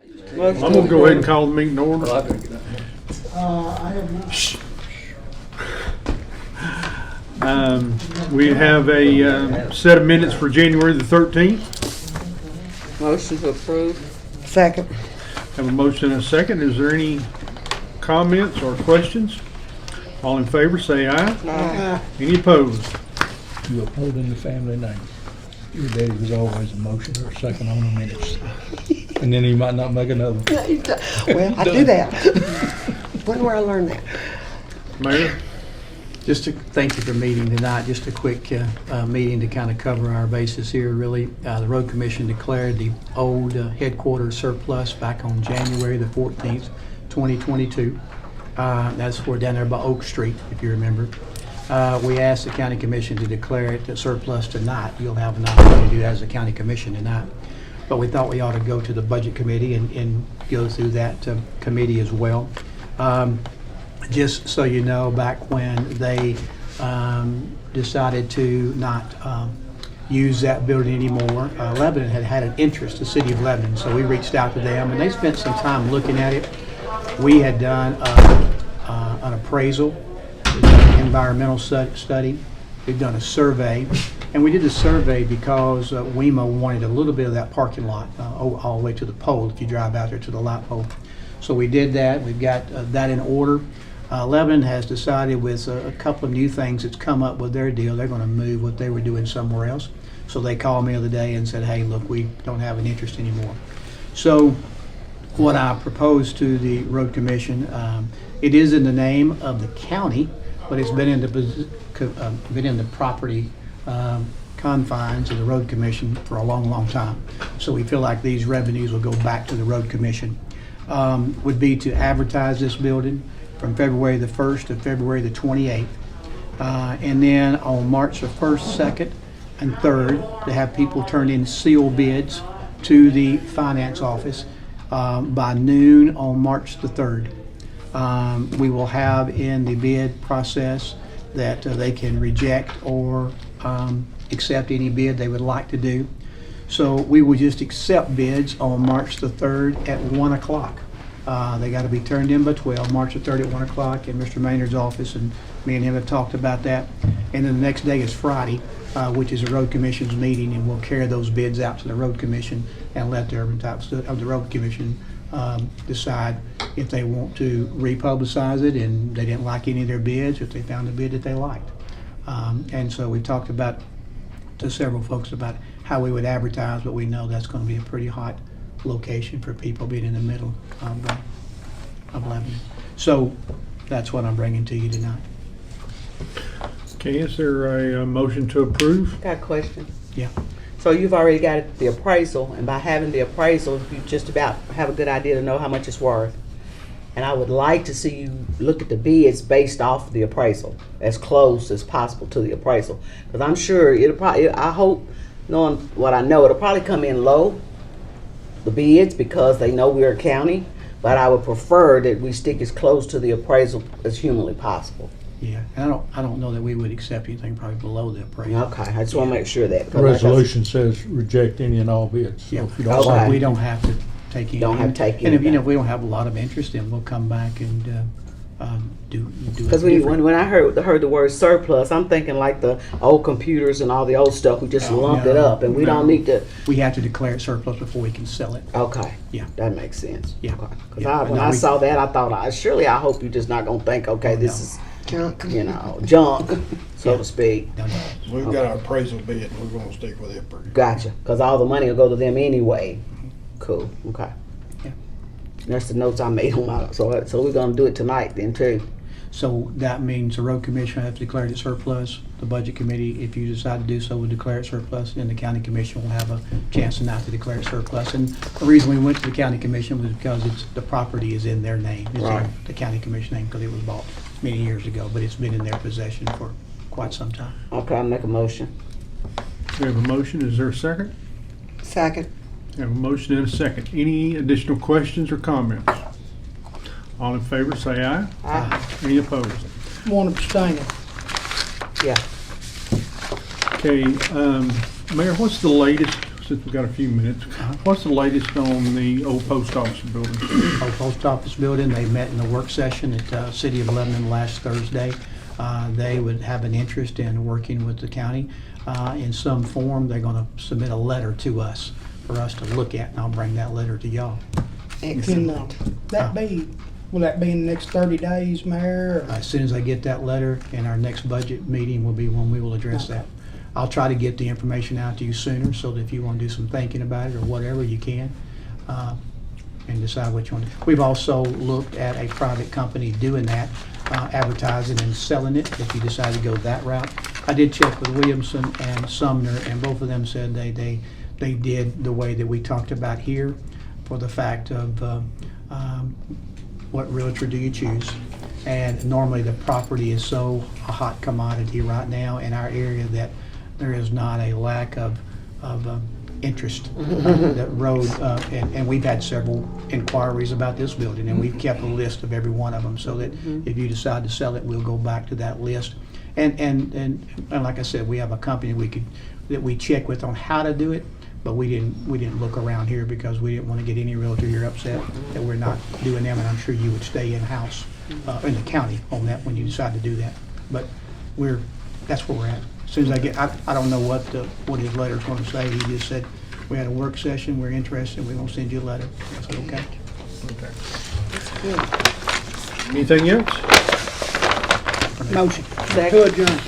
I'm gonna go ahead and call the meeting to order. I have not. We have a set of minutes for January the 13th. Motion to approve. Second. Have a motion and a second. Is there any comments or questions? All in favor, say aye. Any opposed? You upholding the family name. Your daddy was always a motion or a second on the minutes. And then he might not make another. Well, I do that. Where I learned that? Mayor? Just to thank you for meeting tonight. Just a quick meeting to kind of cover our bases here, really. The Road Commission declared the old headquarters surplus back on January the 14th, 2022. That's for down there by Oak Street, if you remember. We asked the County Commission to declare it surplus tonight. You'll have an opportunity to do that as a County Commission tonight. But we thought we ought to go to the Budget Committee and go through that committee as well. Just so you know, back when they decided to not use that building anymore, Lebanon had an interest, the city of Lebanon, so we reached out to them and they spent some time looking at it. We had done an appraisal, environmental study, we've done a survey, and we did the survey because WEMA wanted a little bit of that parking lot all the way to the pole, if you drive out there to the light pole. So we did that, we've got that in order. Lebanon has decided with a couple of new things that's come up with their deal, they're going to move what they were doing somewhere else. So they called me the other day and said, hey, look, we don't have an interest anymore. So what I proposed to the Road Commission, it is in the name of the county, but it's been in the property confines of the Road Commission for a long, long time. So we feel like these revenues will go back to the Road Commission. Would be to advertise this building from February the 1st to February the 28th. And then on March the 1st, 2nd, and 3rd, to have people turn in sealed bids to the finance office by noon on March the 3rd. We will have in the bid process that they can reject or accept any bid they would like to do. So we will just accept bids on March the 3rd at 1 o'clock. They got to be turned in by 12, March the 3rd at 1 o'clock in Mr. Maynard's office, and me and him have talked about that. And then the next day is Friday, which is the Road Commission's meeting, and we'll carry those bids out to the Road Commission and let the Road Commission decide if they want to republicize it and they didn't like any of their bids, if they found a bid that they liked. And so we've talked about to several folks about how we would advertise, but we know that's going to be a pretty hot location for people being in the middle of Lebanon. So that's what I'm bringing to you tonight. Okay, is there a motion to approve? Got a question. Yeah. So you've already got the appraisal, and by having the appraisal, you just about have a good idea to know how much it's worth. And I would like to see you look at the bids based off the appraisal, as close as possible to the appraisal. Because I'm sure it'll probably, I hope, knowing what I know, it'll probably come in low, the bids, because they know we're a county. But I would prefer that we stick as close to the appraisal as humanly possible. Yeah, and I don't know that we would accept anything probably below the appraisal. Okay, I just want to make sure that. The resolution says reject any and all bids. So Yeah, if you don't Okay. like we don't have to take any. Don't have to take And if, anything. if we don't have a lot of interest, then we'll come back and do it Because different. when I heard the word surplus, I'm thinking like the old computers and all the old stuff. We just lumped it up, and we don't need to. We have to declare it surplus before we can sell it. Okay. Yeah. That makes sense. Yeah. Okay. Because Yeah, when no, I we- saw that, I thought, I hope you're just not gonna think, okay, this no. is Junk. junk, so Yeah. to speak. No, no. We've got our appraisal bid, and we're gonna stick with it. Gotcha. Because all the money will go to them anyway. Cool. Okay. Yeah. That's the notes I made on my. So we're gonna do it tonight then too. So that means the road commission has declared it surplus. The budget committee, if you decide to do so, will declare it surplus, and the county commission will have a chance not to declare it surplus. And the reason we went to the county commission was because the property is in their name. It's Right. in the county commission name because it was bought many years ago, but it's been in their possession for quite some time. Okay, I'll make a motion. We have a motion. Is there a second? Second. We have a motion and a second. Any additional questions or comments? All in favor, say aye. Aye. Any opposed? One abstaining. Yeah. Okay, Mayor, what's the latest since we've got a few minutes. What's the latest on the old post office building? Our post office building, they met in the work session at City of Lebanon last Thursday. They would have an interest in working with the county in some form. They're going to submit a letter to us for us to look at, and I'll bring that letter to y'all. Excellent. Will that be in the next 30 days, Mayor? As soon as I get that letter, and our next budget meeting will be when we will address that. I'll try to get the information out to you sooner, so that if you want to do some thinking about it or whatever, you can, and decide what you want. We've also looked at a private company doing that, advertising and selling it, if you decide to go that route. I did check with Williamson and Sumner, and both of them said they did the way that we talked about here, for the fact of what realtor do you choose? And normally the property is so a hot commodity right now in our area that there is not a lack of interest. That road, and we've had several inquiries about this building, and we've kept a list of every one of them, so that if you decide to sell it, we'll go back to that list. And like I said, we have a company that we check with on how to do it, but we didn't look around here because we didn't want to get any realtor here upset that we're not doing them, and I'm sure you would stay in-house in the county on that when you decide to do that. But that's where we're at. As soon as I don't know what his letter's going to say. He just said, we had a work session, we're interested, we're going to send you a letter. I said, okay. Anything else? Motion. Second. To adjourn.